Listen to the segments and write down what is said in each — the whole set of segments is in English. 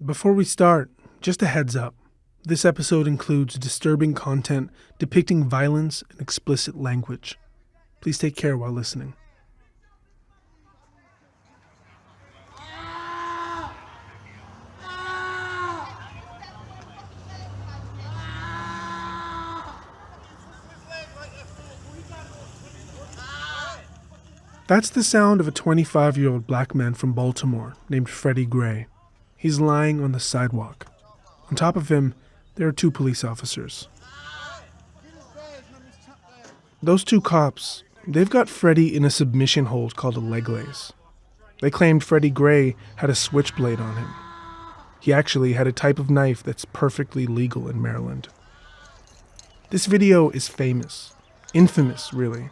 Before we start, just a heads up. This episode includes disturbing content depicting violence and explicit language. Please take care while listening. That's the sound of a 25-year-old black man from Baltimore named Freddie Gray. He's lying on the sidewalk. On top of him, there are two police officers. Those two cops, they've got Freddie in a submission hold called a leg lace. They claimed Freddie Gray had a switchblade on him. He actually had a type of knife that's perfectly legal in Maryland. This video is famous. Infamous, really.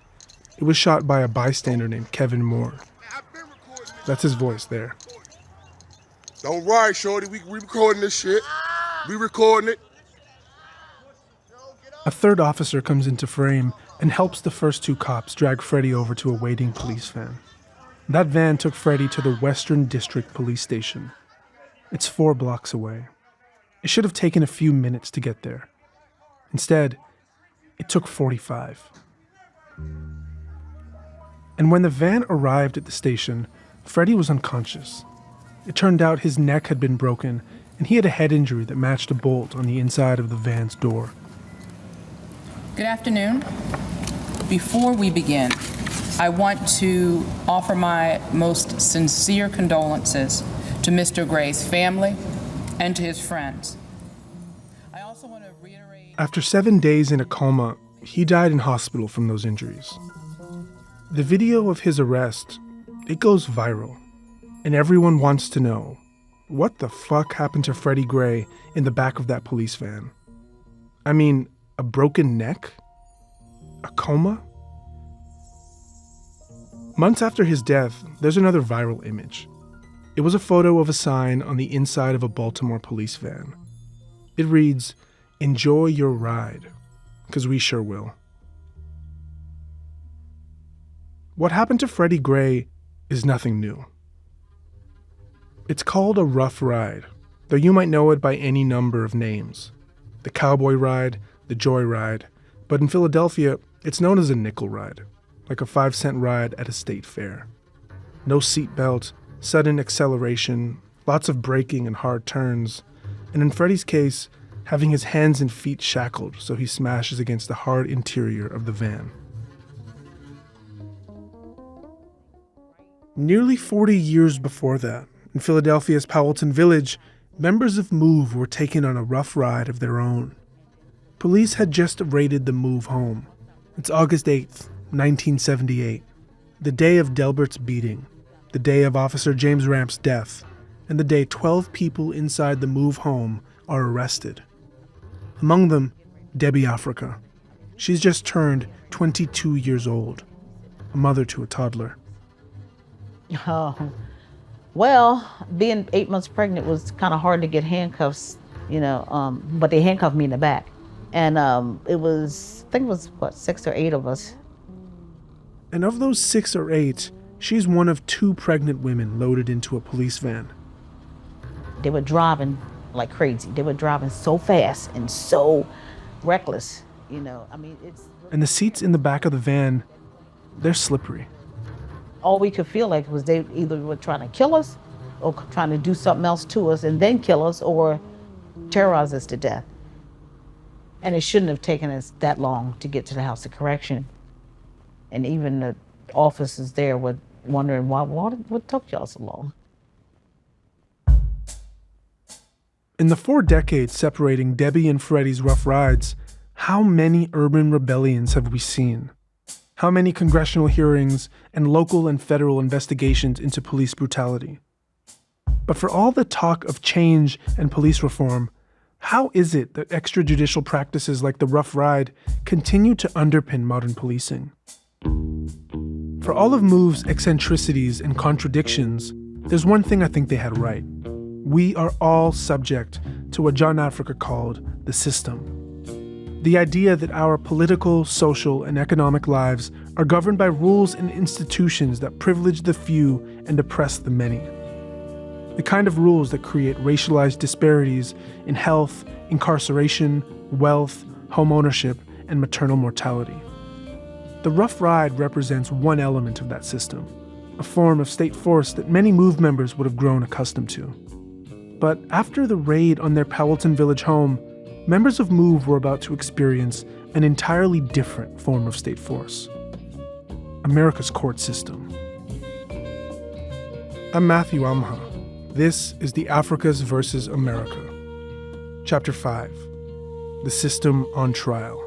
It was shot by a bystander named Kevin Moore. That's his voice there. Don't worry, shorty. We recording this shit. We recording it. A third officer comes into frame and helps the first two cops drag Freddie over to a waiting police van. That van took Freddie to the Western District Police Station. It's 4 blocks away. It should have taken a few minutes to get there. Instead, it took 45. And when the van arrived at the station, Freddie was unconscious. It turned out his neck had been broken, and he had a head injury that matched a bolt on the inside of the van's door. Good afternoon. Before we begin, I want to offer my most sincere condolences to Mr. Gray's family and to his friends. I also want to reiterate... After 7 days in a coma, he died in hospital from those injuries. The video of his arrest, it goes viral. And everyone wants to know, what the fuck happened to Freddie Gray in the back of that police van? I mean, a broken neck? A coma? Months after his death, there's another viral image. It was a photo of a sign on the inside of a Baltimore police van. It reads, "Enjoy your ride, 'cause we sure will." What happened to Freddie Gray is nothing new. It's called a rough ride, though you might know it by any number of names. The cowboy ride, the joy ride, but in Philadelphia, it's known as a nickel ride, like a 5-cent ride at a state fair. No seatbelt, sudden acceleration, lots of braking and hard turns, and in Freddie's case, having his hands and feet shackled so he smashes against the hard interior of the van. Nearly 40 years before that, in Philadelphia's Powelton Village, members of MOVE were taken on a rough ride of their own. Police had just raided the MOVE home. It's August 8th, 1978, the day of Delbert's beating, the day of Officer James Ramp's death, and the day 12 people inside the MOVE home are arrested. Among them, Delbert Africa. She's just turned 22 years old, a mother to a toddler. Well, being 8 months pregnant was kind of hard to get handcuffs, but they handcuffed me in the back. And it was 6 or 8 of us. And of those 6 or 8, she's one of 2 pregnant women loaded into a police van. They were driving like crazy. They were driving so fast and so reckless, And the seats in the back of the van, they're slippery. All we could feel like was they either were trying to kill us or trying to do something else to us and then kill us or terrorize us to death. And it shouldn't have taken us that long to get to the House of Correction. And even the officers there were wondering what took y'all so long. In the 4 decades separating Debbie and Freddie's rough rides, how many urban rebellions have we seen? How many congressional hearings and local and federal investigations into police brutality? But for all the talk of change and police reform, how is it that extrajudicial practices like the rough ride continue to underpin modern policing? For all of MOVE's eccentricities and contradictions, there's one thing I think they had right. We are all subject to what John Africa called the system. The idea that our political, social, and economic lives are governed by rules and institutions that privilege the few and oppress the many. the kind of rules that create racialized disparities in health, incarceration, wealth, home ownership, and maternal mortality. The Rough Ride represents one element of that system, a form of state force that many MOVE members would have grown accustomed to. But after the raid on their Powelton Village home, members of MOVE were about to experience an entirely different form of state force: America's court system. I'm Matthew Amha. This is the Africas versus America. Chapter 5, The System on Trial.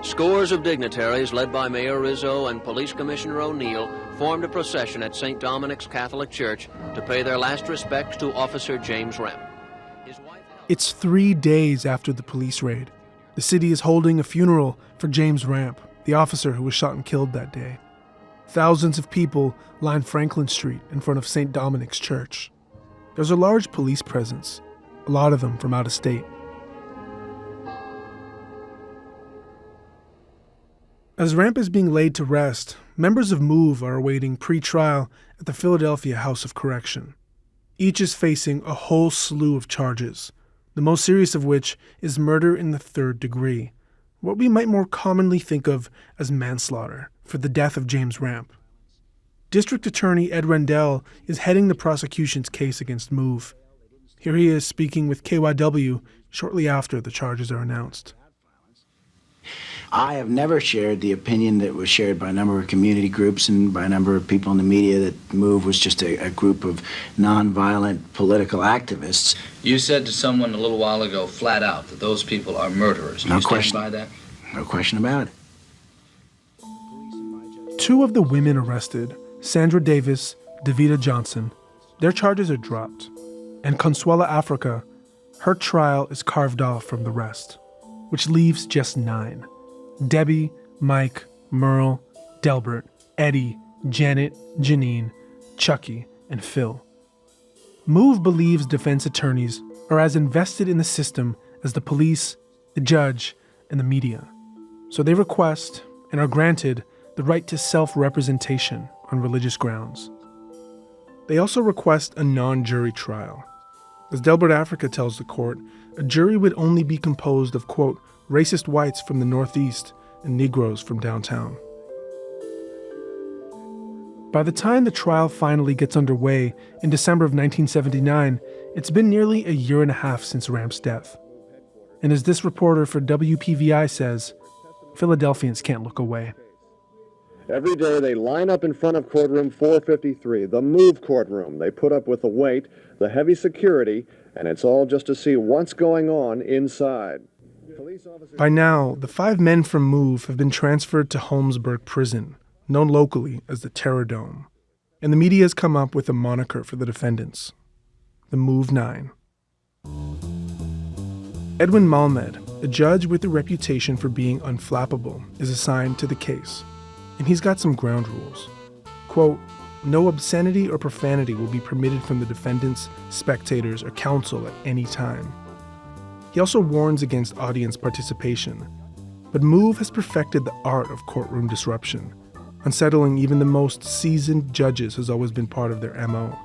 Scores of dignitaries, led by Mayor Rizzo and Police Commissioner O'Neill, formed a procession at St. Dominic's Catholic Church to pay their last respects to Officer James Remp. It's 3 days after the police raid. The city is holding a funeral for James Remp, the officer who was shot and killed that day. Thousands of people line Franklin Street in front of St. Dominic's Church. There's a large police presence, a lot of them from out of state. As Remp is being laid to rest, members of MOVE are awaiting pre-trial at the Philadelphia House of Correction. Each is facing a whole slew of charges, the most serious of which is murder in the third degree, what we might more commonly think of as manslaughter, for the death of James Remp. District Attorney Ed Rendell is heading the prosecution's case against MOVE. Here he is speaking with KYW shortly after the charges are announced. I have never shared the opinion that was shared by a number of community groups and by a number of people in the media that MOVE was just a group of nonviolent political activists. You said to someone a little while ago, flat out, that those people are murderers. No you question. Stand by that? No question about it. Two of the women arrested, Sandra Davis, Davita Johnson, their charges are dropped. And Consuela Africa, her trial is carved off from the rest, which leaves just 9. Debbie, Mike, Merle, Delbert, Eddie, Janet, Janine, Chucky, and Phil. MOVE believes defense attorneys are as invested in the system as the police, the judge, and the media. So they request, and are granted, the right to self-representation on religious grounds. They also request a non-jury trial. As Delbert Africa tells the court, a jury would only be composed of, quote, racist whites from the Northeast and Negroes from downtown. By the time the trial finally gets underway in December of 1979, it's been nearly a year and a half since Remp's death. And as this reporter for WPVI says, Philadelphians can't look away. Every day they line up in front of courtroom 453, the MOVE courtroom. They put up with the wait, the heavy security, and it's all just to see what's going on inside. By now, the 5 men from MOVE have been transferred to Holmesburg Prison, known locally as the Terror Dome. And the media has come up with a moniker for the defendants, the MOVE 9. Edwin Malmed, a judge with a reputation for being unflappable, is assigned to the case. And he's got some ground rules. Quote, no obscenity or profanity will be permitted from the defendants, spectators, or counsel at any time. He also warns against audience participation. But MOVE has perfected the art of courtroom disruption. Unsettling even the most seasoned judges has always been part of their MO.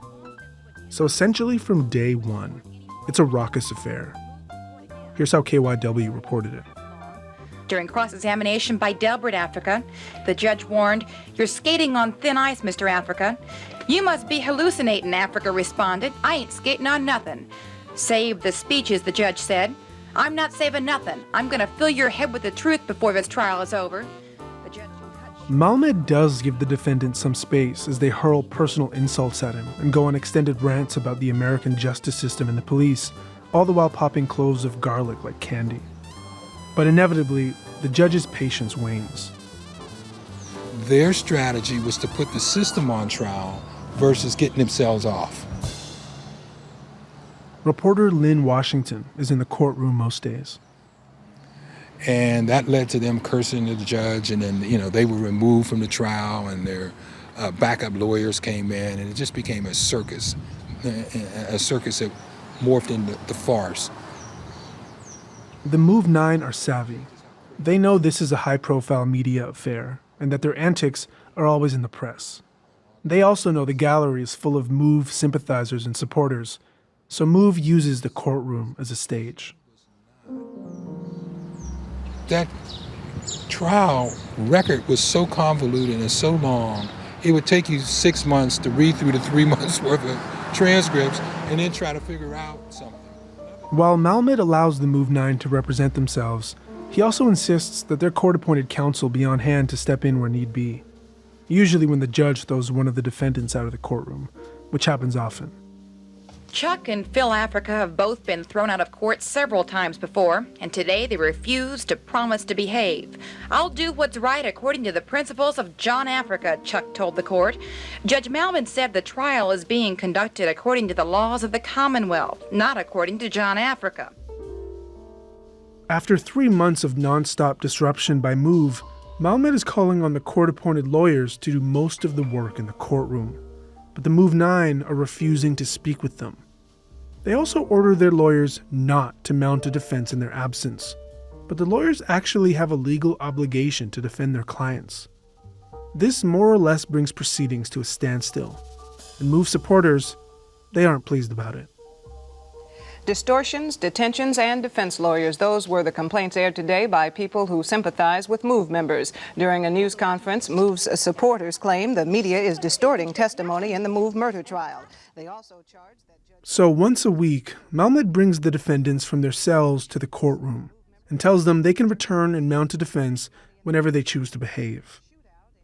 So essentially from day one, it's a raucous affair. Here's how KYW reported it. During cross-examination by Delbert Africa, the judge warned, "You're skating on thin ice, Mr. Africa." "You must be hallucinating," Africa responded. "I ain't skating on nothing." "Save the speeches," the judge said. "I'm not saving nothing. I'm going to fill your head with the truth before this trial is over." The judge Malmed does give the defendant some space as they hurl personal insults at him and go on extended rants about the American justice system and the police, all the while popping cloves of garlic like candy. But inevitably, the judge's patience wanes. Their strategy was to put the system on trial versus getting themselves off. Reporter Lynn Washington is in the courtroom most days. And that led to them cursing at the judge, and then, they were removed from the trial, and their backup lawyers came in, and it just became a circus that morphed into the farce. The MOVE 9 are savvy. They know this is a high-profile media affair, and that their antics are always in the press. They also know the gallery is full of MOVE sympathizers and supporters, so MOVE uses the courtroom as a stage. That trial record was so convoluted and so long, it would take you 6 months to read through the 3 months worth of transcripts and then try to figure out something. While Malmed allows the MOVE 9 to represent themselves, he also insists that their court-appointed counsel be on hand to step in where need be, usually when the judge throws one of the defendants out of the courtroom, which happens often. Chuck and Phil Africa have both been thrown out of court several times before, and today they refuse to promise to behave. "I'll do what's right according to the principles of John Africa," Chuck told the court. Judge Malvin said the trial is being conducted according to the laws of the Commonwealth, not according to John Africa. After 3 months of nonstop disruption by MOVE, Malmed is calling on the court-appointed lawyers to do most of the work in the courtroom, but the MOVE 9 are refusing to speak with them. They also order their lawyers not to mount a defense in their absence, but the lawyers actually have a legal obligation to defend their clients. This more or less brings proceedings to a standstill, and MOVE supporters, they aren't pleased about it. Distortions, detentions, and defense lawyers. Those were the complaints aired today by people who sympathize with MOVE members. During a news conference, MOVE's supporters claim the media is distorting testimony in the MOVE murder trial. They also charge that So once a week, Malmed brings the defendants from their cells to the courtroom and tells them they can return and mount a defense whenever they choose to behave.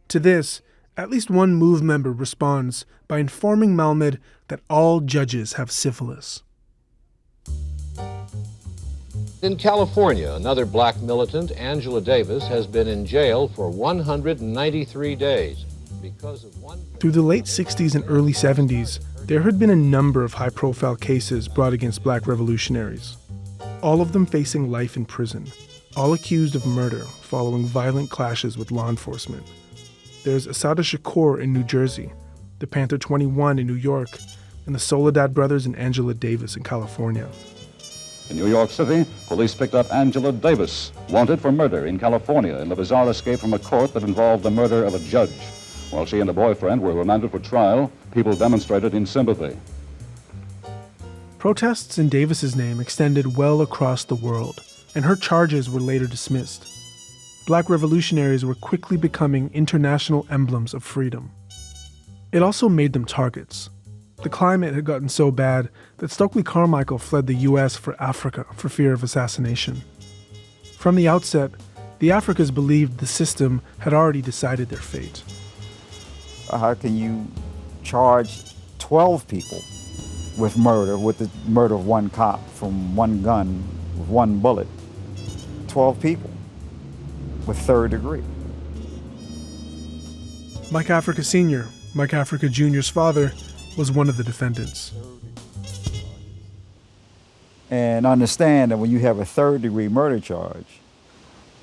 To this, at least one MOVE member responds by informing Malmed that all judges have syphilis. In California, another black militant, Angela Davis, has been in jail for 193 days because of one... Through the late 60s and early 70s, there had been a number of high-profile cases brought against black revolutionaries, all of them facing life in prison, all accused of murder following violent clashes with law enforcement. There's Assata Shakur in New Jersey, the Panther 21 in New York, and the Soledad brothers and Angela Davis in California. In New York City, police picked up Angela Davis, wanted for murder in California in the bizarre escape from a court that involved the murder of a judge. While she and a boyfriend were remanded for trial, people demonstrated in sympathy. Protests in Davis's name extended well across the world, and her charges were later dismissed. Black revolutionaries were quickly becoming international emblems of freedom. It also made them targets. The climate had gotten so bad that Stokely Carmichael fled the U.S. for Africa for fear of assassination. From the outset, the Africans believed the system had already decided their fate. How can you charge 12 people with the murder of one cop from one gun with one bullet? 12 people with third degree. Mike Africa Sr., Mike Africa Jr.'s father, was one of the defendants. And understand that when you have a third-degree murder charge,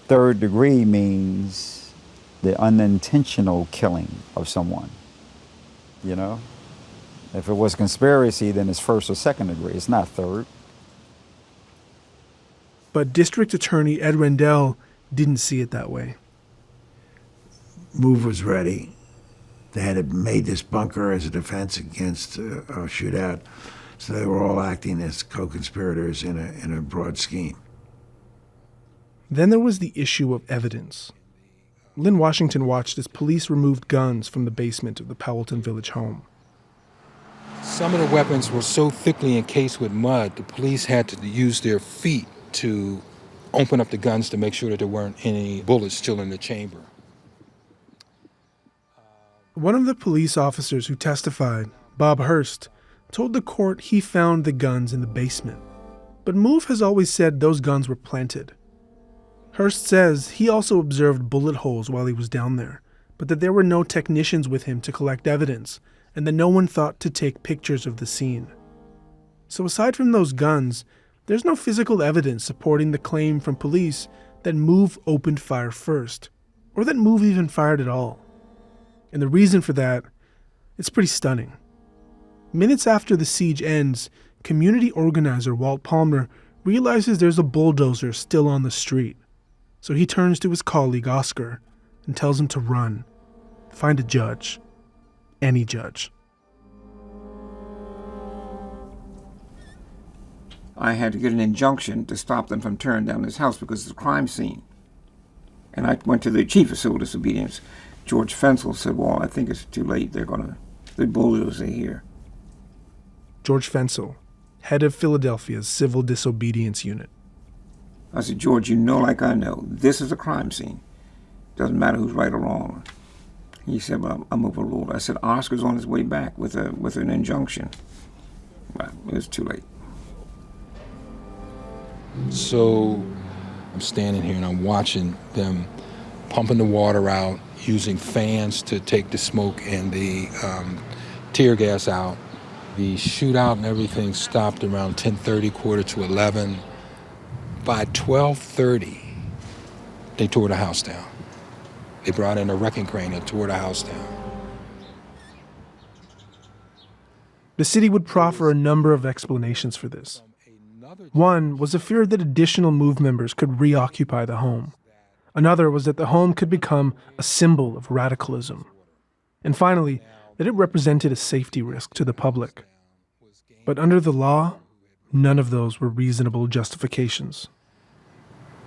third degree means the unintentional killing of someone, you know? If it was conspiracy, then it's first or second degree. It's not third. But District Attorney Ed Rendell didn't see it that way. MOVE was ready. They had made this bunker as a defense against a shootout, so they were all acting as co-conspirators in a broad scheme. Then there was the issue of evidence. Lynn Washington watched as police removed guns from the basement of the Powelton Village home. Some of the weapons were so thickly encased with mud, the police had to use their feet to open up the guns to make sure that there weren't any bullets still in the chamber. One of the police officers who testified, Bob Hurst, told the court he found the guns in the basement. But MOVE has always said those guns were planted. Hurst says he also observed bullet holes while he was down there, but that there were no technicians with him to collect evidence, and that no one thought to take pictures of the scene. So aside from those guns, there's no physical evidence supporting the claim from police that MOVE opened fire first, or that MOVE even fired at all. And the reason for that, it's pretty stunning. Minutes after the siege ends, community organizer Walt Palmer realizes there's a bulldozer still on the street. So he turns to his colleague Oscar and tells him to run. Find a judge. Any judge. I had to get an injunction to stop them from tearing down this house because it's a crime scene. And I went to the chief of civil disobedience. George Fensel said, well, I think it's too late. The bulldozers are here. George Fensel, head of Philadelphia's Civil Disobedience Unit. I said, George, you know like I know, this is a crime scene. Doesn't matter who's right or wrong. He said, well, I'm overruled. I said, Oscar's on his way back with an injunction. But it was too late. So I'm standing here and I'm watching them pumping the water out, using fans to take the smoke and the tear gas out. The shootout and everything stopped around 10:30, quarter to 11. By 12:30, they tore the house down. They brought in a wrecking crane and tore the house down. The city would proffer a number of explanations for this. One was a fear that additional MOVE members could reoccupy the home. Another was that the home could become a symbol of radicalism. And finally, that it represented a safety risk to the public. But under the law, none of those were reasonable justifications.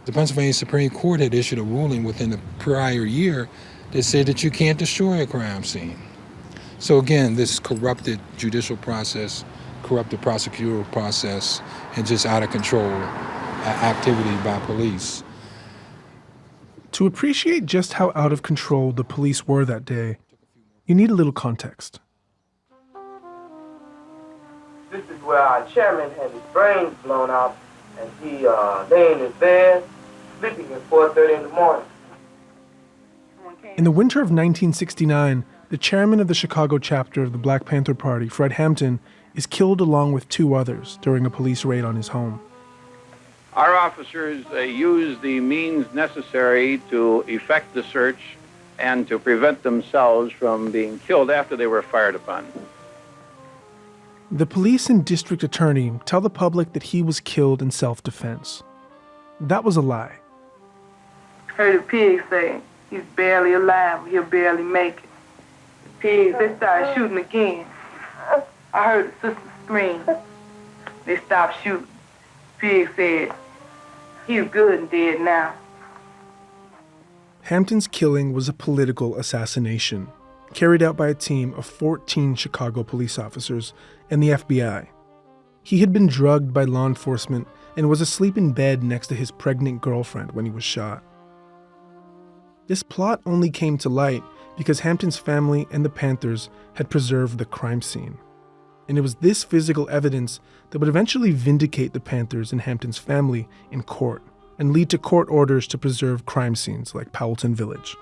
The Pennsylvania Supreme Court had issued a ruling within the prior year that said that you can't destroy a crime scene. So again, this corrupted judicial process, corrupted prosecutorial process, and just out of control activity by police. To appreciate just how out of control the police were that day, you need a little context. This is where our chairman had his brains blown out, and he lay in his bed, sleeping at 4:30 in the morning. In the winter of 1969, the chairman of the Chicago chapter of the Black Panther Party, Fred Hampton, is killed along with two others during a police raid on his home. Our officers used the means necessary to effect the search and to prevent themselves from being killed after they were fired upon. The police and district attorney tell the public that he was killed in self-defense. That was a lie. Heard the pigs say he's barely alive, he'll barely make it. The pigs, they started shooting again. I heard the sister scream. They stopped shooting. Pig said, he's good and dead now. Hampton's killing was a political assassination, carried out by a team of 14 Chicago police officers and the FBI. He had been drugged by law enforcement and was asleep in bed next to his pregnant girlfriend when he was shot. This plot only came to light because Hampton's family and the Panthers had preserved the crime scene. And it was this physical evidence that would eventually vindicate the Panthers and Hampton's family in court and lead to court orders to preserve crime scenes like Powelton Village.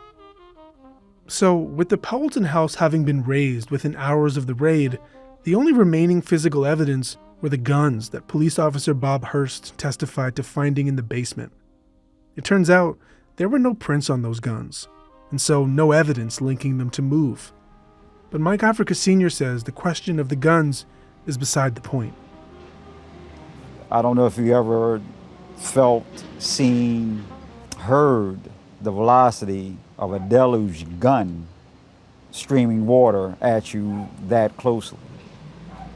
So, with the Powelton house having been razed within hours of the raid, the only remaining physical evidence were the guns that police officer Bob Hurst testified to finding in the basement. It turns out there were no prints on those guns, and so no evidence linking them to MOVE. But Mike Africa Sr. says the question of the guns is beside the point. I don't know if you ever felt, seen, heard the velocity of a deluge gun streaming water at you that closely.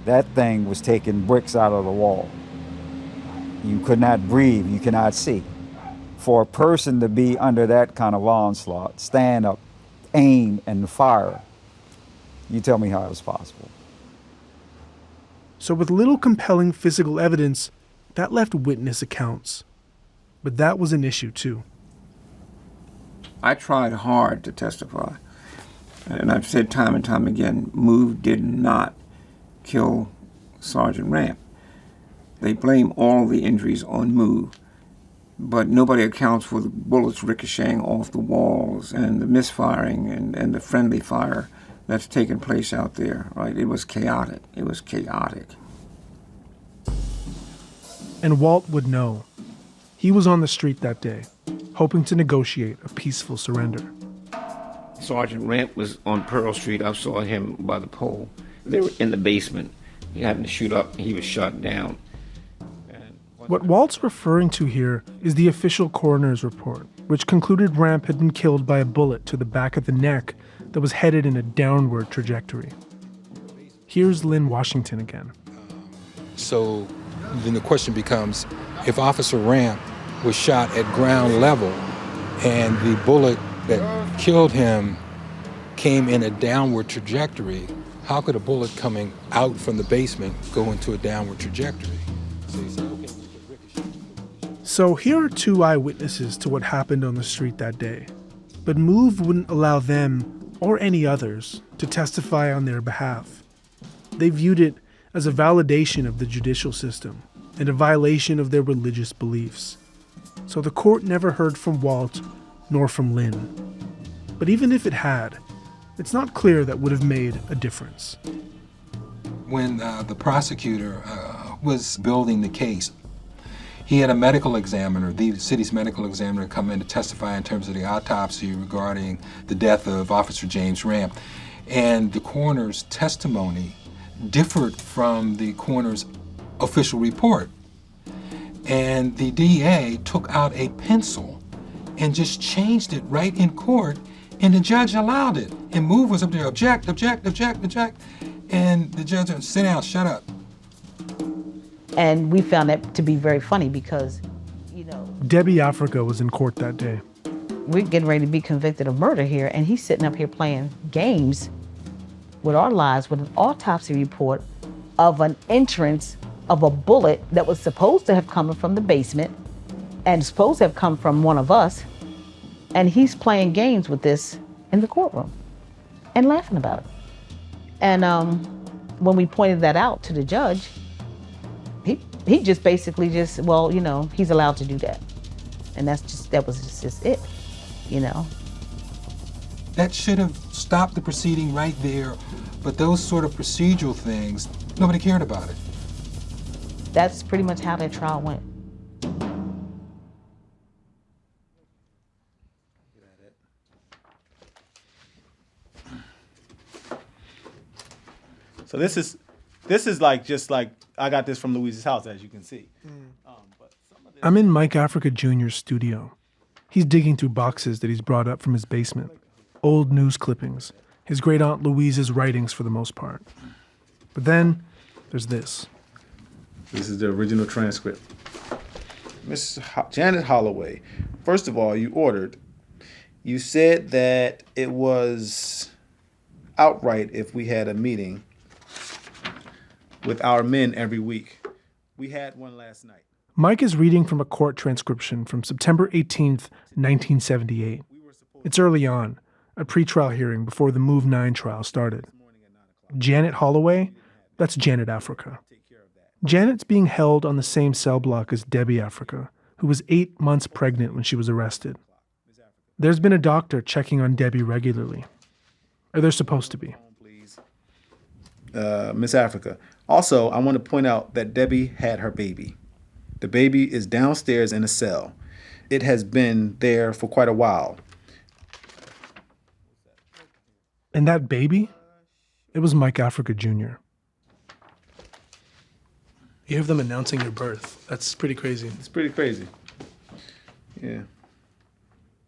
That thing was taking bricks out of the wall. You could not breathe, you cannot see. For a person to be under that kind of onslaught, stand up, aim, and fire, you tell me how it was possible. So with little compelling physical evidence, that left witness accounts. But that was an issue too. I tried hard to testify. And I've said time and time again, MOVE did not kill Sergeant Ramp. They blame all the injuries on MOVE. But nobody accounts for the bullets ricocheting off the walls and the misfiring and the friendly fire that's taken place out there, right? It was chaotic. It was chaotic. And Walt would know. He was on the street that day, hoping to negotiate a peaceful surrender. Sergeant Ramp was on Pearl Street. I saw him by the pole. They were in the basement. He happened to shoot up. He was shot down. What Walt's referring to here is the official coroner's report. which concluded Ramp had been killed by a bullet to the back of the neck that was headed in a downward trajectory. Here's Lynn Washington again. So then the question becomes, if Officer Ramp was shot at ground level and the bullet that killed him came in a downward trajectory, how could a bullet coming out from the basement go into a downward trajectory? So you say, okay, we could ricochet. So here are two eyewitnesses to what happened on the street that day. But MOVE wouldn't allow them, or any others, to testify on their behalf. They viewed it as a validation of the judicial system and a violation of their religious beliefs. So the court never heard from Walt nor from Lynn. But even if it had, it's not clear that would have made a difference. When the prosecutor was building the case, he had a medical examiner, the city's medical examiner, come in to testify in terms of the autopsy regarding the death of Officer James Ramp. And the coroner's testimony differed from the coroner's official report. And the DA took out a pencil and just changed it right in court, and the judge allowed it. And MOVE was up there, object, object, object, object. And the judge said, sit down, shut up. And we found that to be very funny because, Debbie Africa was in court that day. We're getting ready to be convicted of murder here, and he's sitting up here playing games with our lives with an autopsy report of an entrance of a bullet that was supposed to have come from the basement and supposed to have come from one of us. And he's playing games with this in the courtroom and laughing about it. And when we pointed that out to the judge, he just basically just, well, he's allowed to do that. And that was just it, That should have stopped the proceeding right there, but those sort of procedural things, nobody cared about it. That's pretty much how that trial went. So this is like just like I got this from Louise's house, as you can see. I'm in Mike Africa Jr.'s studio. He's digging through boxes that he's brought up from his basement. Old news clippings, his great aunt Louise's writings for the most part. But then there's this. This is the original transcript. Miss Janet Holloway, first of all, you said that it was outright if we had a meeting with our men every week. We had one last night. Mike is reading from a court transcription from September 18th, 1978. It's early on, a pretrial hearing before the Move 9 trial started. Janet Holloway, that's Janet Africa. Janet's being held on the same cell block as Debbie Africa, who was 8 months pregnant when she was arrested. There's been a doctor checking on Debbie regularly. Or they're supposed to be. Miss Africa. Also, I want to point out that Debbie had her baby. The baby is downstairs in a cell. It has been there for quite a while. And that baby? It was Mike Africa Jr. You have them announcing your birth. That's pretty crazy. It's pretty crazy. Yeah.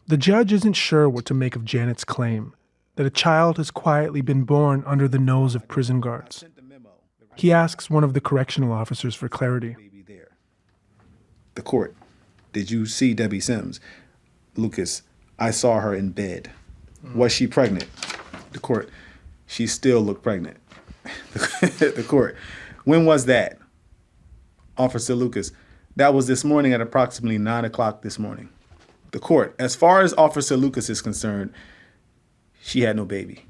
The judge isn't sure what to make of Janet's claim that a child has quietly been born under the nose of prison guards. He asks one of the correctional officers for clarity. The court. Did you see Debbie Sims? Lucas, I saw her in bed. Was she pregnant? The court. She still looked pregnant. The court. When was that? Officer Lucas. That was this morning at approximately 9 o'clock this morning. The court. As far as Officer Lucas is concerned, she had no baby.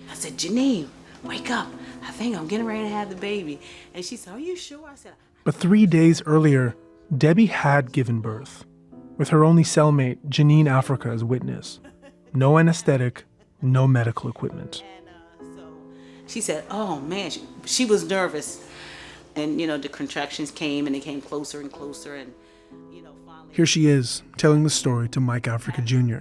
I said, Janine, wake up. I think I'm getting ready to have the baby. And she said, are you sure? I said, But 3 days earlier, Debbie had given birth, with her only cellmate, Janine Africa, as witness. No anesthetic, no medical equipment. she said, oh man, she was nervous. And, the contractions came and they came closer and closer. And, finally. Here she is, telling the story to Mike Africa Jr.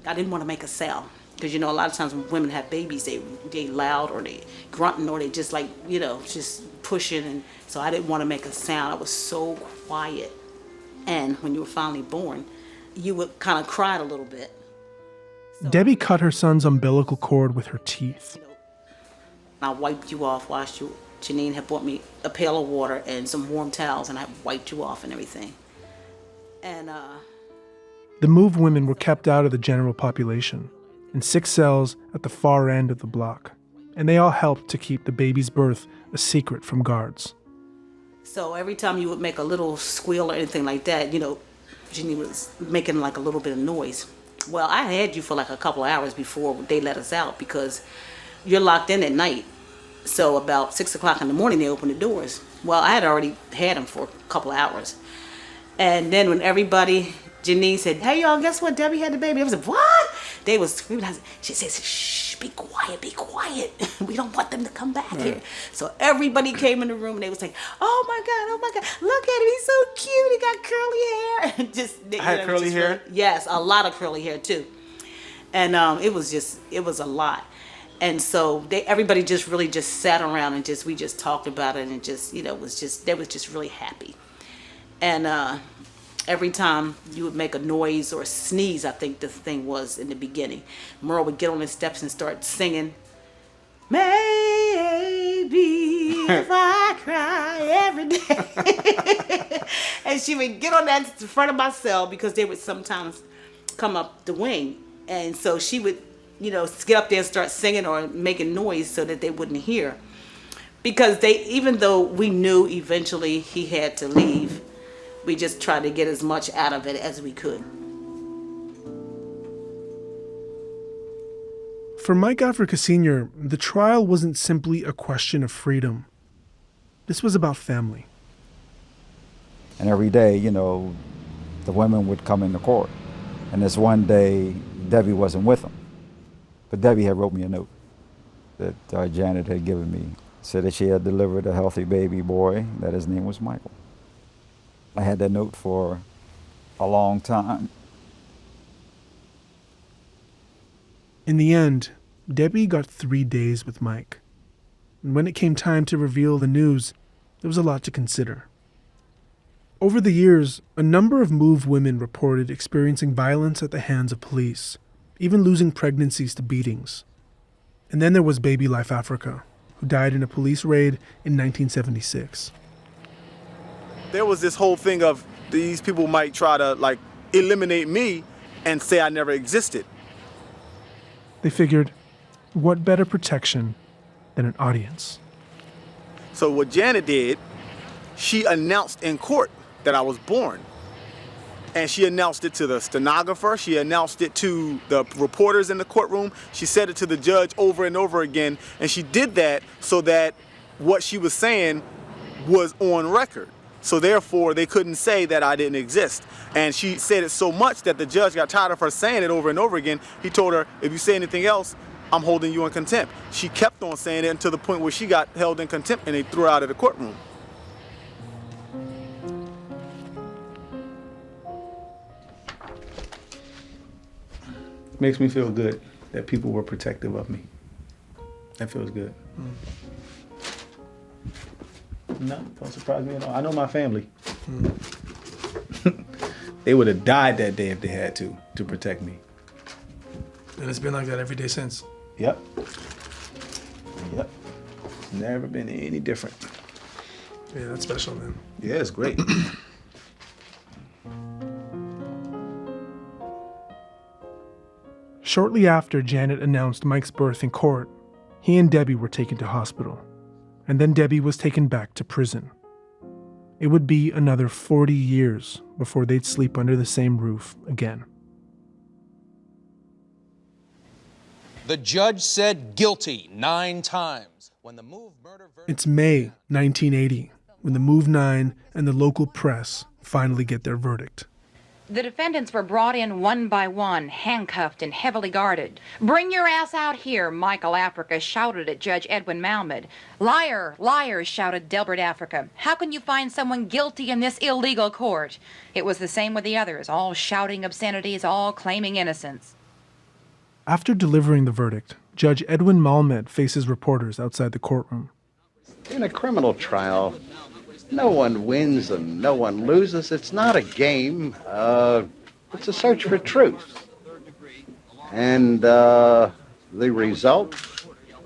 I didn't want to make a sound. Because, a lot of times when women have babies, they loud or they grunting or they just just pushing. And so I didn't want to make a sound. I was so quiet. And when you were finally born, you would kind of cry a little bit. Debbie cut her son's umbilical cord with her teeth. I wiped you off, washed you. Janine had bought me a pail of water and some warm towels, and I wiped you off and everything. And The MOVE women were kept out of the general population in 6 cells at the far end of the block, and they all helped to keep the baby's birth a secret from guards. so every time you would make a little squeal or anything like that, Janine was making like a little bit of noise. Well, I had you for like a couple of hours before they let us out because you're locked in at night. So about 6 o'clock in the morning, they opened the doors. Well, I had already had them for a couple of hours. And then when Janine said, hey, y'all, guess what? Debbie had the baby. I was like, what? They was screaming. She says, shh, be quiet, be quiet. We don't want them to come back here. So everybody came in the room and they was like, oh my God, look at him. He's so cute. He got curly hair. Curly hair? Really, yes, a lot of curly hair too. And it was a lot. And so everybody just really just sat around and we just talked about it and they was just really happy. And every time you would make a noise or sneeze, I think the thing was in the beginning, Merle would get on the steps and start singing, maybe if I cry every day. And she would get on that in front of my cell because they would sometimes come up the wing. And so she would, get up there and start singing or making noise so that they wouldn't hear. Because even though we knew eventually he had to leave, we just tried to get as much out of it as we could. For Mike Africa Sr., the trial wasn't simply a question of freedom. This was about family. And every day, the women would come into court. And this one day, Debbie wasn't with them. But Debbie had wrote me a note that Janet had given me. Said that she had delivered a healthy baby boy, that his name was Michael. I had that note for a long time. In the end, Debbie got 3 days with Mike. And when it came time to reveal the news, there was a lot to consider. Over the years, a number of MOVE women reported experiencing violence at the hands of police, even losing pregnancies to beatings. And then there was Baby Life Africa, who died in a police raid in 1976. There was this whole thing of these people might try to eliminate me and say I never existed. They figured, what better protection than an audience? So what Janet did, she announced in court that I was born. And she announced it to the stenographer. She announced it to the reporters in the courtroom. She said it to the judge over and over again. And she did that so that what she was saying was on record. So therefore, they couldn't say that I didn't exist. And she said it so much that the judge got tired of her saying it over and over again. He told her, if you say anything else, I'm holding you in contempt. She kept on saying it until the point where she got held in contempt and they threw her out of the courtroom. Makes me feel good that people were protective of me. That feels good. No, don't surprise me at all. I know my family. They would have died that day if they had to protect me. And it's been like that every day since. Yep. It's never been any different. Yeah, that's special, man. Yeah, it's great. Shortly after Janet announced Mike's birth in court, he and Debbie were taken to hospital. And then Debbie was taken back to prison. It would be another 40 years before they'd sleep under the same roof again. The judge said guilty 9 times. When the MOVE murder verdict... It's May 1980 when the MOVE 9 and the local press finally get their verdict. The defendants were brought in one by one, handcuffed and heavily guarded. Bring your ass out here, Michael Africa shouted at Judge Edwin Malmed. Liar, liar, shouted Delbert Africa. How can you find someone guilty in this illegal court? It was the same with the others, all shouting obscenities, all claiming innocence. After delivering the verdict, Judge Edwin Malmed faces reporters outside the courtroom. In a criminal trial, No one wins and no one loses. It's not a game. It's a search for truth. And the result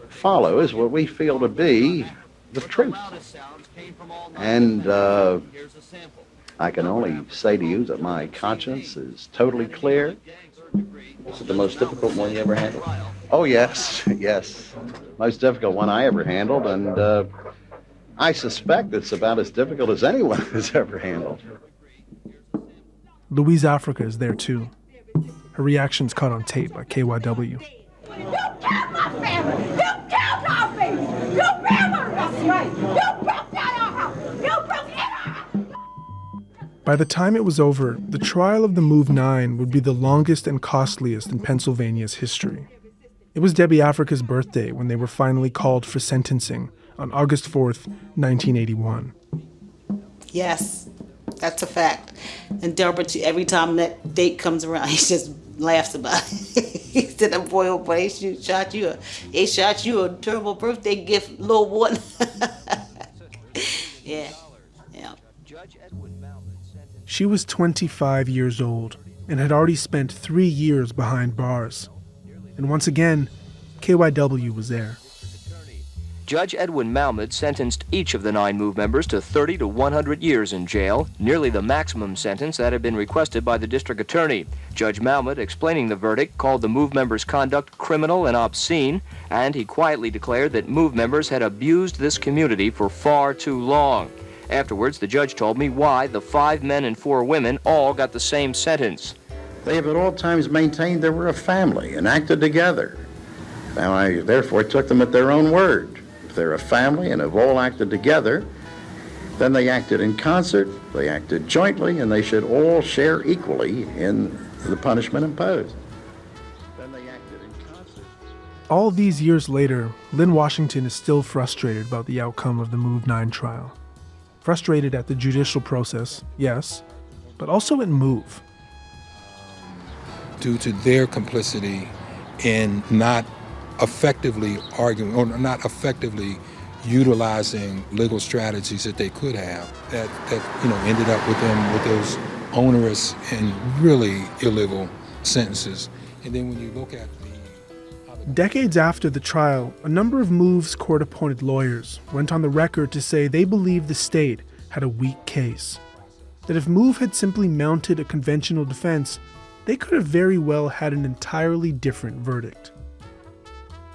follows what we feel to be the truth. And I can only say to you that my conscience is totally clear. Was it the most difficult one you ever handled? Oh, yes, yes. Most difficult one I ever handled, and I suspect it's about as difficult as anyone has ever handled. Louise Africa is there too. Her reaction's caught on tape by KYW. You killed my family! You killed our baby! You murdered! That's right! You broke down our house! You broke in our house! By the time it was over, the trial of the Move 9 would be the longest and costliest in Pennsylvania's history. It was Debbie Africa's birthday when they were finally called for sentencing on August 4th, 1981. Yes, that's a fact. And Delbert, every time that date comes around, he just laughs about it. He said, "Oh boy, they shot you a terrible birthday gift, little one." Yeah. She was 25 years old and had already spent 3 years behind bars. And once again, KYW was there. Judge Edwin Malmud sentenced each of the 9 Move members to 30 to 100 years in jail, nearly the maximum sentence that had been requested by the district attorney. Judge Malmud, explaining the verdict, called the Move members' conduct criminal and obscene, and he quietly declared that Move members had abused this community for far too long. Afterwards, the judge told me why the 5 men and 4 women all got the same sentence. They have at all times maintained they were a family and acted together. Now, I therefore took them at their own word. If they're a family and have all acted together, then they acted in concert, they acted jointly, and they should all share equally in the punishment imposed. Then they acted in concert. All these years later, Lynn Washington is still frustrated about the outcome of the Move 9 trial. Frustrated at the judicial process, yes, but also at Move. Due to their complicity in not effectively arguing or not effectively utilizing legal strategies that they could have that ended up with them with those onerous and really illegal sentences. And then when you look at Decades after the trial, a number of Move's court-appointed lawyers went on the record to say they believed the state had a weak case. That if Move had simply mounted a conventional defense, they could have very well had an entirely different verdict.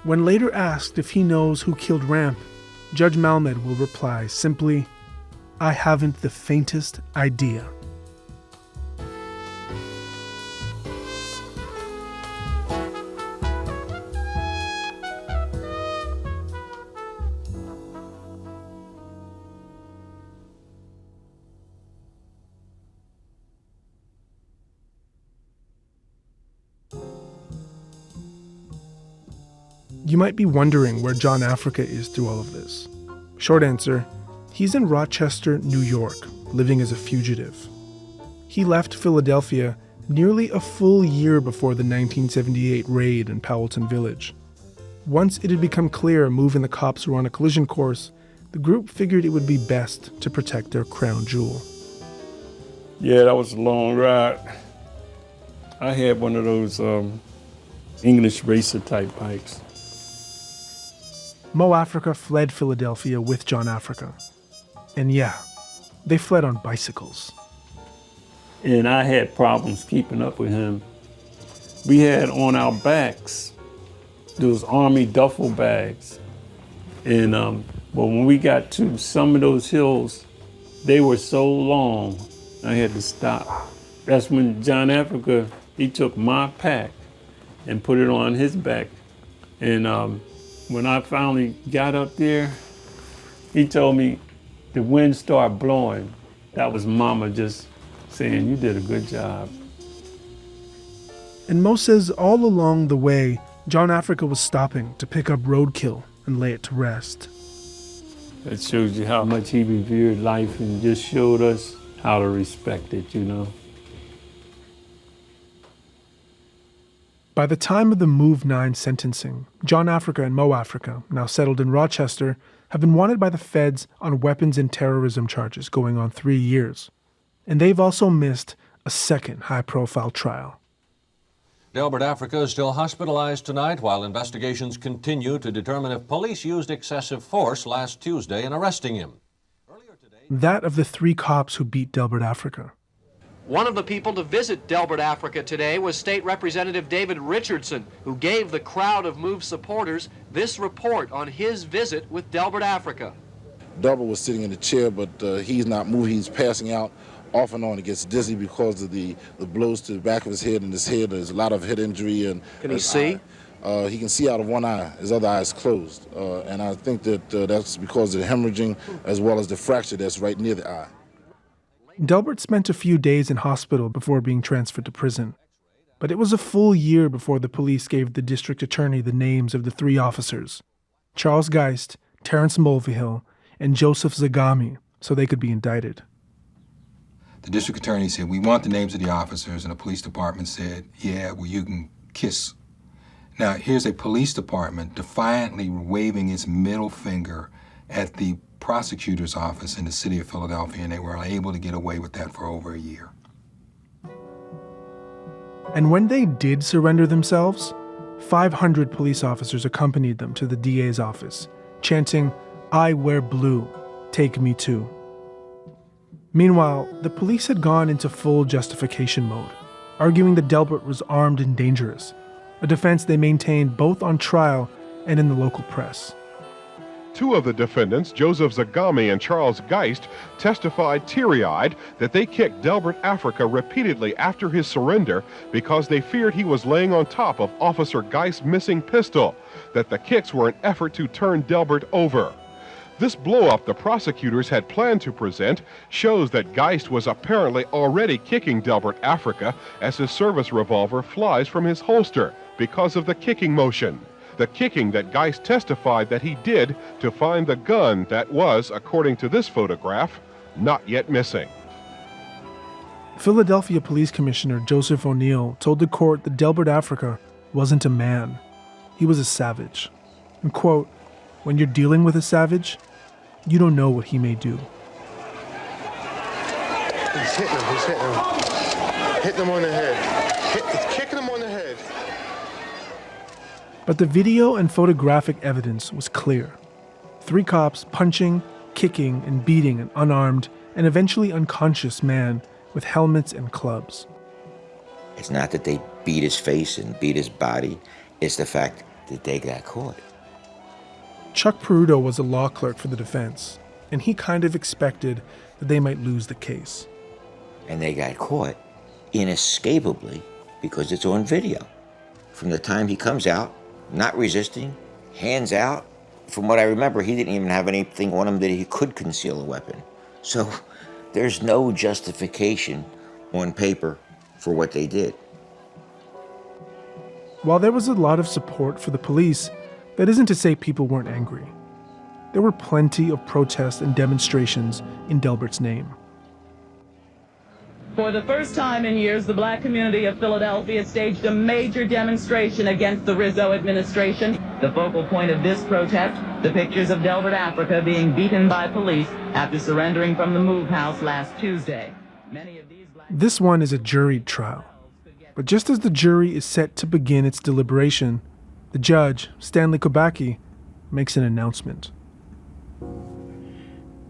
When later asked if he knows who killed Ramp, Judge Malmud will reply simply, "I haven't the faintest idea." You might be wondering where John Africa is through all of this. Short answer, he's in Rochester, New York, living as a fugitive. He left Philadelphia nearly a full year before the 1978 raid in Powelton Village. Once it had become clear Move and the cops were on a collision course, the group figured it would be best to protect their crown jewel. Yeah, that was a long ride. I had one of those English racer type bikes. Mo Africa fled Philadelphia with John Africa. And yeah, they fled on bicycles. And I had problems keeping up with him. We had on our backs those army duffel bags. And but when we got to some of those hills, they were so long, I had to stop. That's when John Africa, he took my pack and put it on his back. And when I finally got up there, he told me the wind started blowing. That was Mama just saying, "You did a good job." And Mo says all along the way, John Africa was stopping to pick up roadkill and lay it to rest. It shows you how much he revered life and just showed us how to respect it, you know. By the time of the Move 9 sentencing, John Africa and Mo Africa, now settled in Rochester, have been wanted by the feds on weapons and terrorism charges going on 3 years. And they've also missed a second high-profile trial. Delbert Africa is still hospitalized tonight while investigations continue to determine if police used excessive force last Tuesday in arresting him. That of the 3 cops who beat Delbert Africa. One of the people to visit Delbert Africa today was State Representative David Richardson, who gave the crowd of MOVE supporters this report on his visit with Delbert Africa. Delbert was sitting in the chair, but he's not moving. He's passing out off and on. He gets dizzy because of the blows to the back of his head and his head. There's a lot of head injury. And can he see? He can see out of one eye. His other eye is closed. And I think that that's because of the hemorrhaging as well as the fracture that's right near the eye. Delbert spent a few days in hospital before being transferred to prison. But it was a full year before the police gave the district attorney the names of the 3 officers, Charles Geist, Terrence Mulvihill, and Joseph Zagami, so they could be indicted. The district attorney said, we want the names of the officers, and the police department said, yeah, well, you can kiss. Now, here's a police department defiantly waving its middle finger at the prosecutor's office in the city of Philadelphia, and they were able to get away with that for over a year. And when they did surrender themselves, 500 police officers accompanied them to the DA's office, chanting, "I wear blue, take me too." Meanwhile, the police had gone into full justification mode, arguing that Delbert was armed and dangerous, a defense they maintained both on trial and in the local press. 2 of the defendants, Joseph Zagami and Charles Geist, testified teary-eyed that they kicked Delbert Africa repeatedly after his surrender because they feared he was laying on top of Officer Geist's missing pistol, that the kicks were an effort to turn Delbert over. This blow-up the prosecutors had planned to present shows that Geist was apparently already kicking Delbert Africa as his service revolver flies from his holster because of the kicking motion. The kicking that Geist testified that he did to find the gun that was, according to this photograph, not yet missing. Philadelphia Police Commissioner Joseph O'Neill told the court that Delbert Africa wasn't a man. He was a savage. And quote, "When you're dealing with a savage, you don't know what he may do." He's hitting him, hitting him on the head. He's kicking him on the head. But the video and photographic evidence was clear. 3 cops punching, kicking, and beating an unarmed and eventually unconscious man with helmets and clubs. It's not that they beat his face and beat his body, it's the fact that they got caught. Chuck Peruto was a law clerk for the defense, and he kind of expected that they might lose the case. And they got caught inescapably because it's on video. From the time he comes out, not resisting, hands out. From what I remember, he didn't even have anything on him that he could conceal a weapon. So there's no justification on paper for what they did. While there was a lot of support for the police, that isn't to say people weren't angry. There were plenty of protests and demonstrations in Delbert's name. For the first time in years, the black community of Philadelphia staged a major demonstration against the Rizzo administration. The focal point of this protest, the pictures of Delbert Africa being beaten by police after surrendering from the MOVE house last Tuesday. This one is a juried trial. But just as the jury is set to begin its deliberation, the judge, Stanley Kubacki, makes an announcement.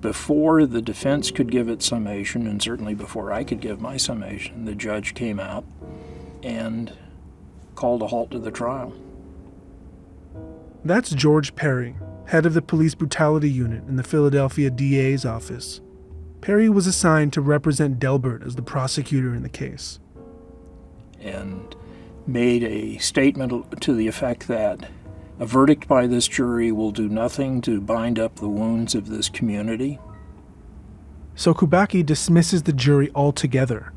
Before the defense could give its summation, and certainly before I could give my summation, the judge came out and called a halt to the trial. That's George Perry, head of the police brutality unit in the Philadelphia DA's office. Perry was assigned to represent Delbert as the prosecutor in the case. And made a statement to the effect that a verdict by this jury will do nothing to bind up the wounds of this community. So Kubacki dismisses the jury altogether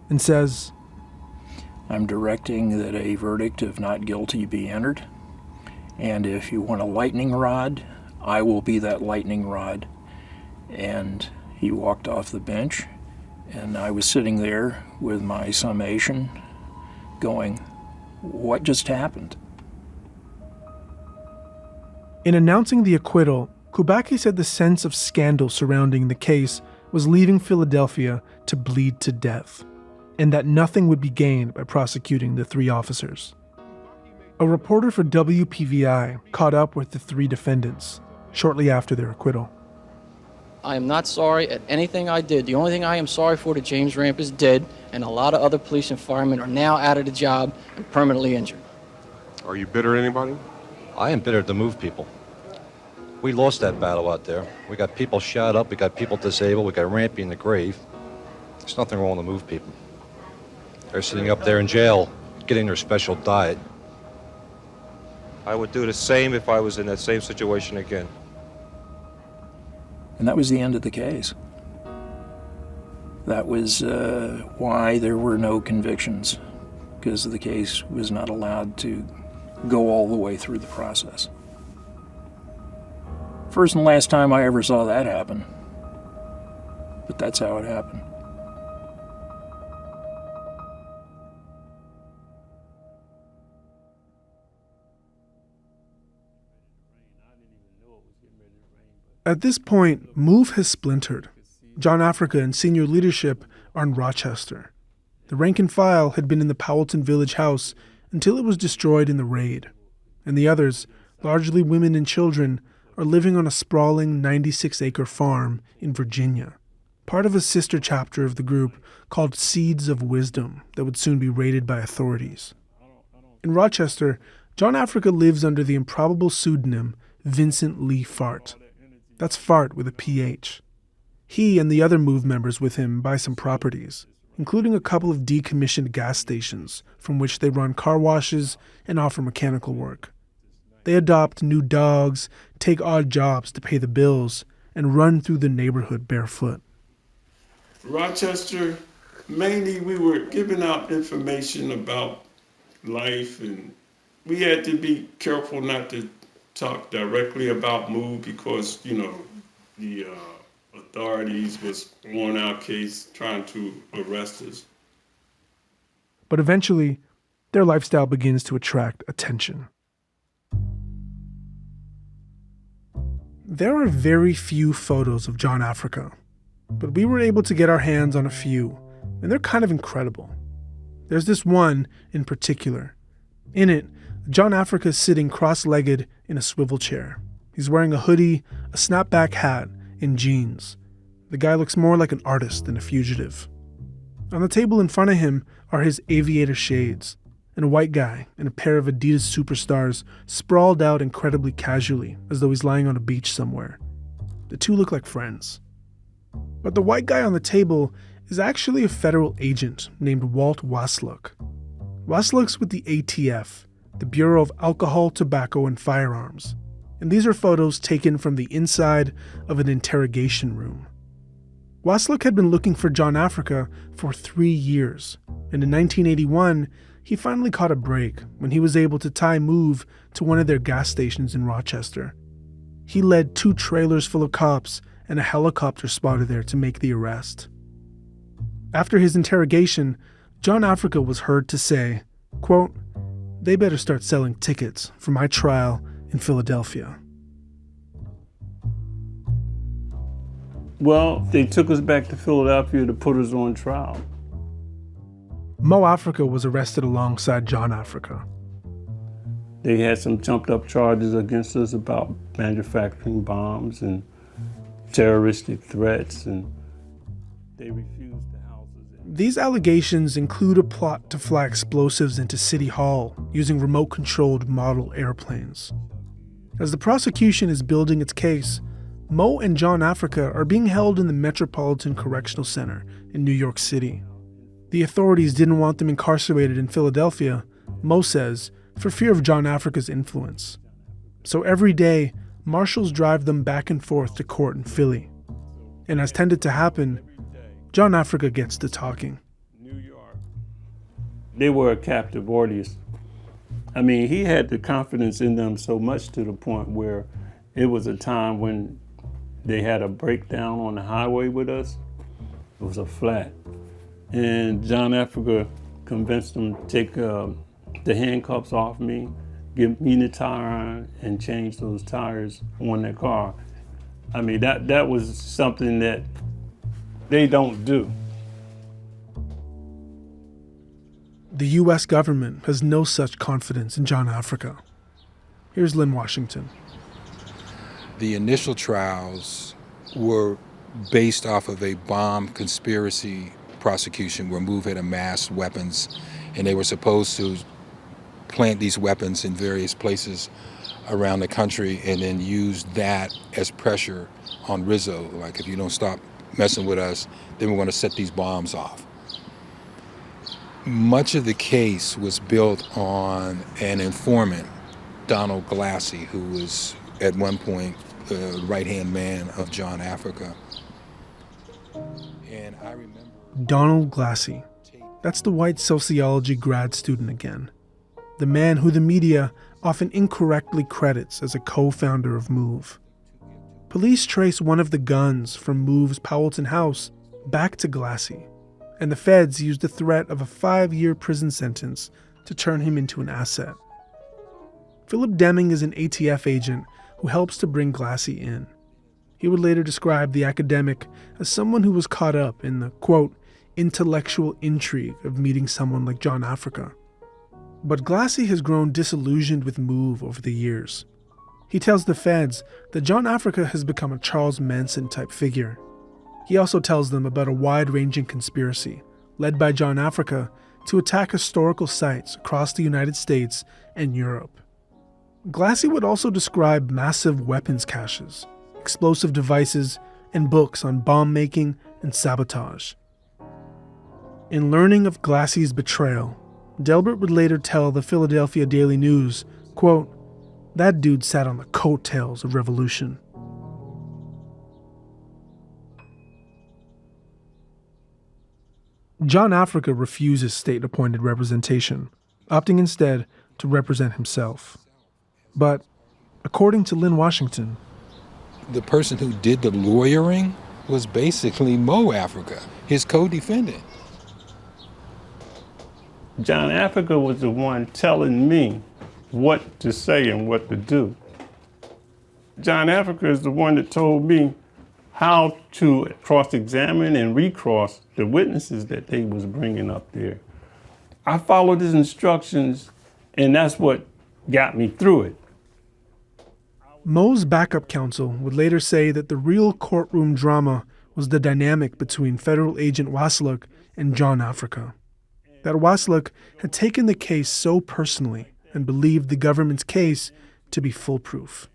and says, I'm directing that a verdict of not guilty be entered, and if you want a lightning rod, I will be that lightning rod. And he walked off the bench, and I was sitting there with my summation going, what just happened? In announcing the acquittal, Kubacki said the sense of scandal surrounding the case was leaving Philadelphia to bleed to death, and that nothing would be gained by prosecuting the 3 officers. A reporter for WPVI caught up with the 3 defendants shortly after their acquittal. I am not sorry at anything I did. The only thing I am sorry for that James Ramp is dead, and a lot of other police and firemen are now out of the job and permanently injured. Are you bitter at anybody? I am bitter at the MOVE people. We lost that battle out there. We got people shot up, we got people disabled, we got Rampy in the grave. There's nothing wrong with the MOVE people. They're sitting up there in jail, getting their special diet. I would do the same if I was in that same situation again. And that was the end of the case. That was why there were no convictions, because the case was not allowed to go all the way through the process. First and last time I ever saw that happen. But that's how it happened. At this point, MOVE has splintered. John Africa and senior leadership are in Rochester. The rank and file had been in the Powelton Village house until it was destroyed in the raid. And the others, largely women and children, are living on a sprawling 96-acre farm in Virginia, part of a sister chapter of the group called Seeds of Wisdom that would soon be raided by authorities. In Rochester, John Africa lives under the improbable pseudonym Vincent Lee Fart. That's Fart with a PH. He and the other MOVE members with him buy some properties, including a couple of decommissioned gas stations from which they run car washes and offer mechanical work. They adopt new dogs, take odd jobs to pay the bills, and run through the neighborhood barefoot. Rochester, mainly we were giving out information about life, and we had to be careful not to talk directly about MOVE because, the authorities was on our case trying to arrest us. But eventually, their lifestyle begins to attract attention. There are very few photos of John Africa, but we were able to get our hands on a few, and they're kind of incredible. There's this one in particular. In it, John Africa is sitting cross-legged in a swivel chair. He's wearing a hoodie, a snapback hat, and jeans. The guy looks more like an artist than a fugitive. On the table in front of him are his aviator shades, and a white guy in a pair of Adidas Superstars sprawled out incredibly casually as though he's lying on a beach somewhere. The two look like friends. But the white guy on the table is actually a federal agent named Walt Wasluk. Wasluk's with the ATF, the Bureau of Alcohol, Tobacco, and Firearms. And these are photos taken from the inside of an interrogation room. Wasluk had been looking for John Africa for 3 years, and in 1981, he finally caught a break when he was able to tie MOVE to one of their gas stations in Rochester. He led 2 trailers full of cops and a helicopter spotted there to make the arrest. After his interrogation, John Africa was heard to say, quote, "They better start selling tickets for my trial in Philadelphia." Well, they took us back to Philadelphia to put us on trial. Mo Africa was arrested alongside John Africa. They had some jumped up charges against us about manufacturing bombs and terroristic threats, and they refused to house us. These allegations include a plot to fly explosives into City Hall using remote-controlled model airplanes. As the prosecution is building its case, Mo and John Africa are being held in the Metropolitan Correctional Center in New York City. The authorities didn't want them incarcerated in Philadelphia, Mo says, for fear of John Africa's influence. So every day, marshals drive them back and forth to court in Philly. And as tended to happen, John Africa gets to talking. They were a captive audience. I mean, he had the confidence in them so much to the point where it was a time when they had a breakdown on the highway with us. It was a flat. And John Africa convinced them to take the handcuffs off me, give me the tire iron, and change those tires on their car. I mean, that was something that they don't do. The U.S. government has no such confidence in John Africa. Here's Lynn Washington. The initial trials were based off of a bomb conspiracy prosecution where MOVE had amassed weapons, and they were supposed to plant these weapons in various places around the country and then use that as pressure on Rizzo. Like, if you don't stop messing with us, then we're going to set these bombs off. Much of the case was built on an informant, Donald Glassy, who was at one point the right-hand man of John Africa. And I remember... Donald Glassy. That's the white sociology grad student again. The man who the media often incorrectly credits as a co-founder of MOVE. Police trace one of the guns from MOVE's Powelton house back to Glassy, and the feds used the threat of a 5-year prison sentence to turn him into an asset. Philip Deming is an ATF agent who helps to bring Glassy in. He would later describe the academic as someone who was caught up in the, quote, intellectual intrigue of meeting someone like John Africa. But Glassy has grown disillusioned with MOVE over the years. He tells the feds that John Africa has become a Charles Manson-type figure. He also tells them about a wide-ranging conspiracy led by John Africa to attack historical sites across the United States and Europe. Glassy would also describe massive weapons caches, explosive devices, and books on bomb making and sabotage. In learning of Glassy's betrayal, Delbert would later tell the Philadelphia Daily News, quote, "That dude sat on the coattails of revolution." John Africa refuses state-appointed representation, opting instead to represent himself. But, according to Lynn Washington, the person who did the lawyering was basically Mo Africa, his co-defendant. John Africa was the one telling me what to say and what to do. John Africa is the one that told me how to cross-examine and recross the witnesses that they was bringing up there. I followed his instructions, and that's what got me through it. Mo's backup counsel would later say that the real courtroom drama was the dynamic between federal agent Wasluk and John Africa. That Wasluk had taken the case so personally and believed the government's case to be foolproof.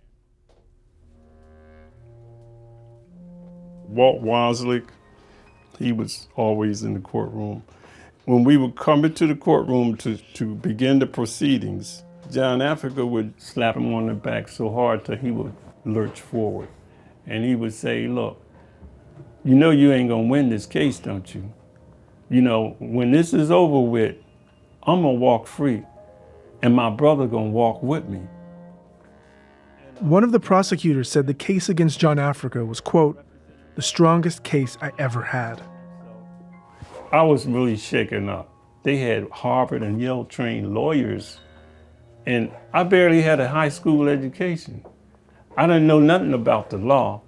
Walt Wasluk, he was always in the courtroom. When we would come into the courtroom to begin the proceedings, John Africa would slap him on the back so hard that he would lurch forward. And he would say, "Look, you know you ain't gonna win this case, don't you? You know, when this is over with, I'm gonna walk free, and my brother gonna walk with me." One of the prosecutors said the case against John Africa was, quote, "the strongest case I ever had." I was really shaken up. They had Harvard and Yale trained lawyers, and I barely had a high school education. I didn't know nothing about the law.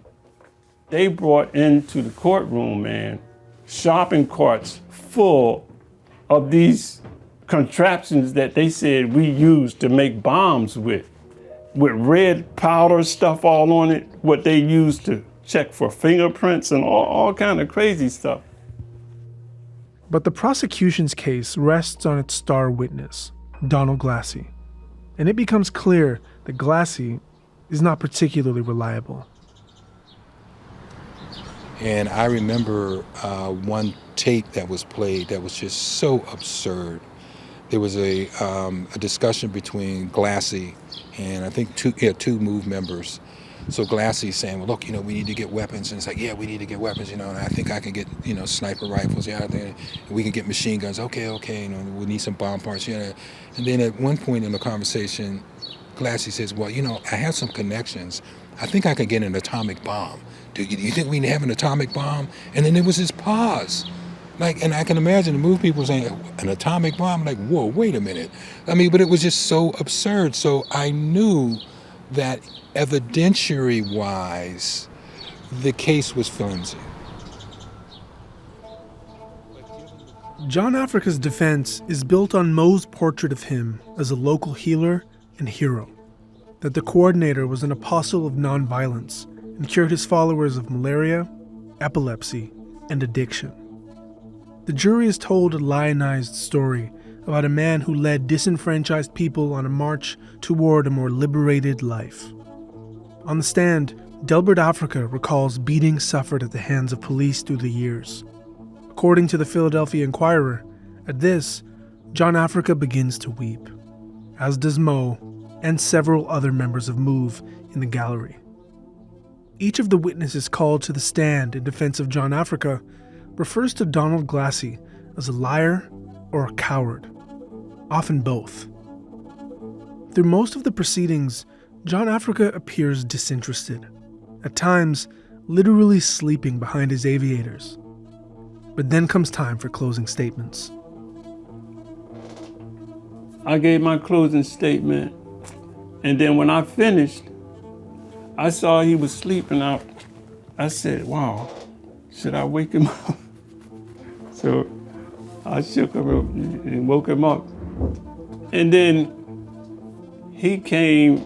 They brought into the courtroom, man, shopping carts full of these contraptions that they said we used to make bombs with red powder stuff all on it, what they used to check for fingerprints and all kind of crazy stuff. But the prosecution's case rests on its star witness, Donald Glassy. And it becomes clear that Glassy is not particularly reliable. And I remember one tape that was played that was just so absurd. There was a discussion between Glassy and I think two MOVE members. So Glassy's saying, "Well, look, you know, we need to get weapons." And it's like, "Yeah, we need to get weapons, you know, and I think I can get, you know, sniper rifles, yeah, we can get machine guns. Okay, you know, we need some bomb parts, yeah." And then at one point in the conversation, Glassy says, "Well, you know, I have some connections. I think I can get an atomic bomb. Do you think we have an atomic bomb?" And then there was this pause. Like, and I can imagine the MOVE people saying, "An atomic bomb?" Like, whoa, wait a minute. I mean, but it was just so absurd. So I knew that evidentiary-wise, the case was flimsy. John Africa's defense is built on Moe's portrait of him as a local healer and hero, that the coordinator was an apostle of nonviolence and cured his followers of malaria, epilepsy, and addiction. The jury is told a lionized story about a man who led disenfranchised people on a march toward a more liberated life. On the stand, Delbert Africa recalls beatings suffered at the hands of police through the years. According to the Philadelphia Inquirer, at this, John Africa begins to weep, as does Moe and several other members of MOVE in the gallery. Each of the witnesses called to the stand in defense of John Africa refers to Donald Glassy as a liar or a coward, often both. Through most of the proceedings, John Africa appears disinterested, at times literally sleeping behind his aviators. But then comes time for closing statements. I gave my closing statement, and then when I finished, I saw he was sleeping out. I said, wow, should I wake him up? So I shook him up and woke him up. And then he came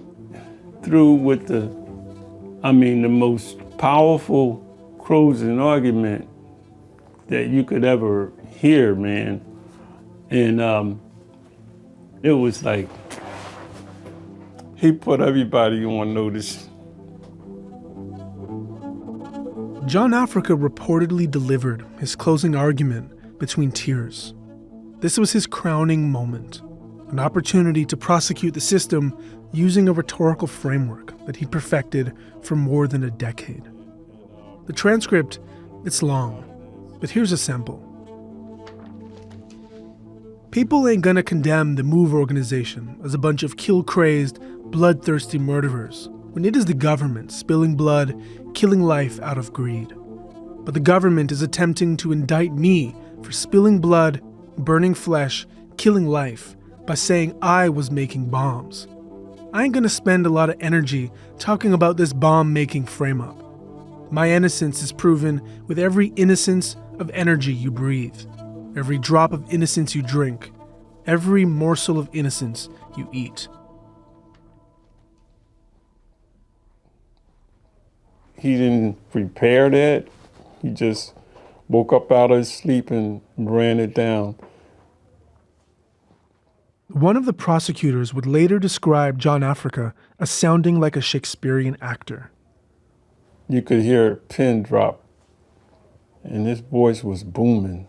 through with the most powerful closing argument that you could ever hear, man. And it was like, he put everybody on notice. John Africa reportedly delivered his closing argument between tears. This was his crowning moment, an opportunity to prosecute the system using a rhetorical framework that he'd perfected for more than a decade. The transcript, it's long, but here's a sample. People ain't gonna condemn the MOVE organization as a bunch of kill-crazed, bloodthirsty murderers when it is the government spilling blood, killing life out of greed. But the government is attempting to indict me for spilling blood, burning flesh, killing life by saying I was making bombs. I ain't gonna spend a lot of energy talking about this bomb-making frame-up. My innocence is proven with every innocence of energy you breathe, every drop of innocence you drink, every morsel of innocence you eat. He didn't prepare that. He just woke up out of his sleep and ran it down. One of the prosecutors would later describe John Africa as sounding like a Shakespearean actor. You could hear a pin drop, and his voice was booming.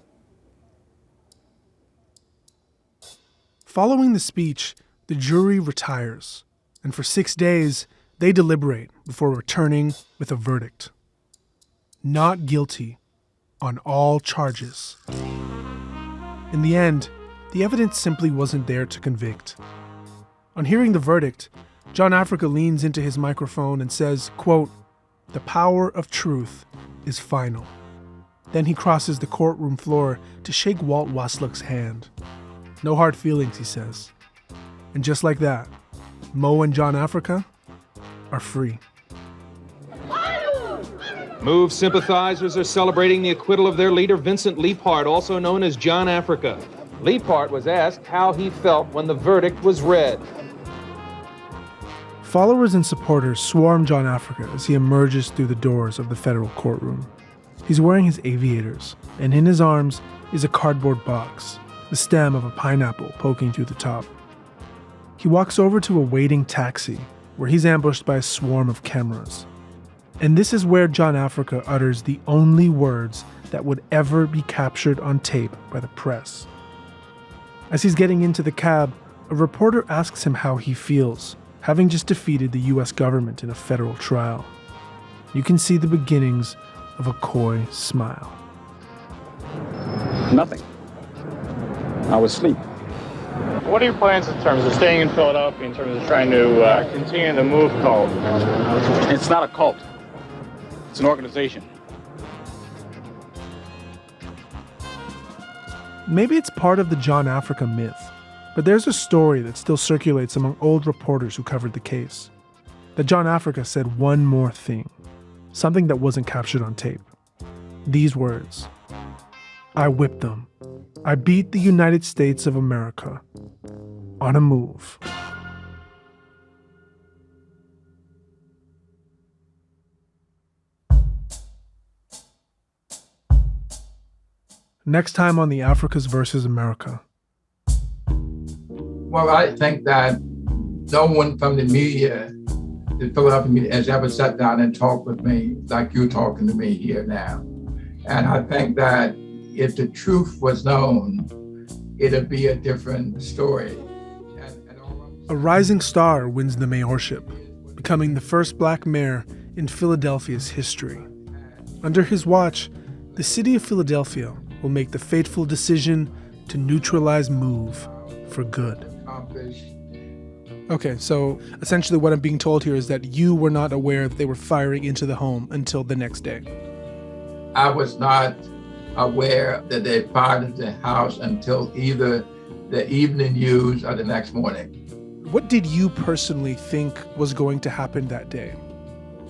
Following the speech, the jury retires, and for 6 days, they deliberate before returning with a verdict. Not guilty on all charges. In the end, the evidence simply wasn't there to convict. On hearing the verdict, John Africa leans into his microphone and says, quote, "The power of truth is final." Then he crosses the courtroom floor to shake Walt Wasluck's hand. No hard feelings, he says. And just like that, Moe and John Africa are free. MOVE sympathizers are celebrating the acquittal of their leader, Vincent Leaphart, also known as John Africa. Leaphart was asked how he felt when the verdict was read. Followers and supporters swarm John Africa as he emerges through the doors of the federal courtroom. He's wearing his aviators, and in his arms is a cardboard box, the stem of a pineapple poking through the top. He walks over to a waiting taxi, where he's ambushed by a swarm of cameras. And this is where John Africa utters the only words that would ever be captured on tape by the press. As he's getting into the cab, a reporter asks him how he feels, having just defeated the U.S. government in a federal trial. You can see the beginnings of a coy smile. Nothing. I was asleep. What are your plans in terms of staying in Philadelphia, in terms of trying to continue the MOVE cult? It's not a cult. It's an organization. Maybe it's part of the John Africa myth, but there's a story that still circulates among old reporters who covered the case. That John Africa said one more thing. something that wasn't captured on tape. These words: "I whipped them. I beat the United States of America on a move." Next time on the Africas versus America. Well, I think that no one from the media, the Philadelphia media, has ever sat down and talked with me like you're talking to me here now. And I think that if the truth was known, it'd be a different story. A rising star wins the mayorship, becoming the first black mayor in Philadelphia's history. Under his watch, the city of Philadelphia will make the fateful decision to neutralize MOVE for good. Okay, so essentially what I'm being told here is that you were not aware that they were firing into the home until the next day. I was not aware that they fired into the house until either the evening news or the next morning. What did you personally think was going to happen that day?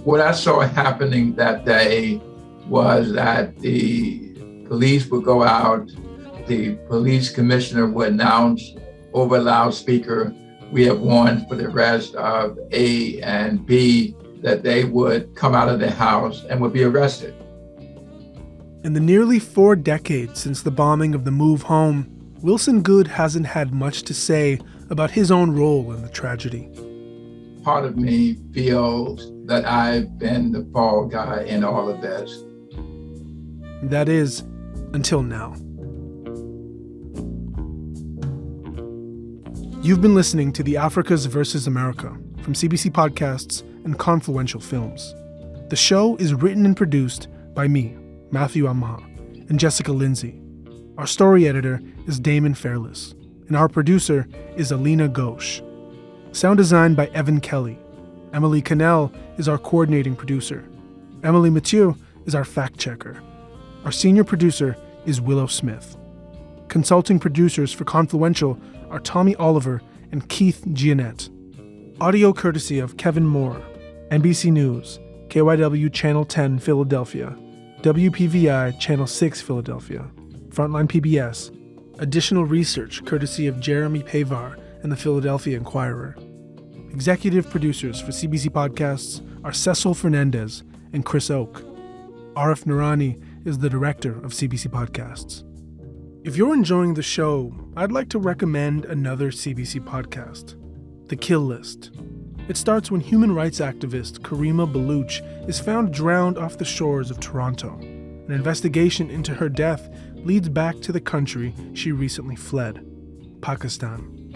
What I saw happening that day was that the police would go out, the police commissioner would announce over a loudspeaker, "We have warrants for the arrest of A and B," that they would come out of the house and would be arrested. In the nearly 4 decades since the bombing of the MOVE home, Wilson Goode hasn't had much to say about his own role in the tragedy. Part of me feels that I've been the fall guy in all of this. That is, until now. You've been listening to the Africas versus America from CBC Podcasts and Confluential Films. The show is written and produced by me, Matthew Amha, and Jessica Lindsay. Our story editor is Damon Fairless, and our producer is Alina Ghosh. Sound design by Evan Kelly. Emily Cannell is our coordinating producer. Emily Mathieu is our fact checker. Our senior producer is Willow Smith. Consulting producers for Confluential are Tommy Oliver and Keith Giannett. Audio courtesy of Kevin Moore, NBC News, KYW Channel 10 Philadelphia, WPVI Channel 6 Philadelphia, Frontline PBS. Additional research courtesy of Jeremy Pavar and the Philadelphia Inquirer. Executive producers for CBC Podcasts are Cecil Fernandez and Chris Oak. Arif Noorani is the director of CBC Podcasts. If you're enjoying the show, I'd like to recommend another CBC podcast, The Kill List. It starts when human rights activist Karima Baluch is found drowned off the shores of Toronto. An investigation into her death leads back to the country she recently fled, Pakistan.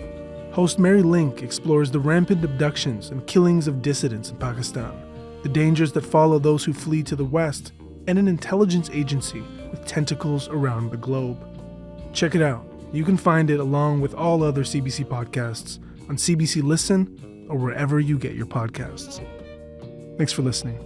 Host Mary Link explores the rampant abductions and killings of dissidents in Pakistan, the dangers that follow those who flee to the West, and an intelligence agency with tentacles around the globe. Check it out. You can find it along with all other CBC podcasts on CBC Listen or wherever you get your podcasts. Thanks for listening.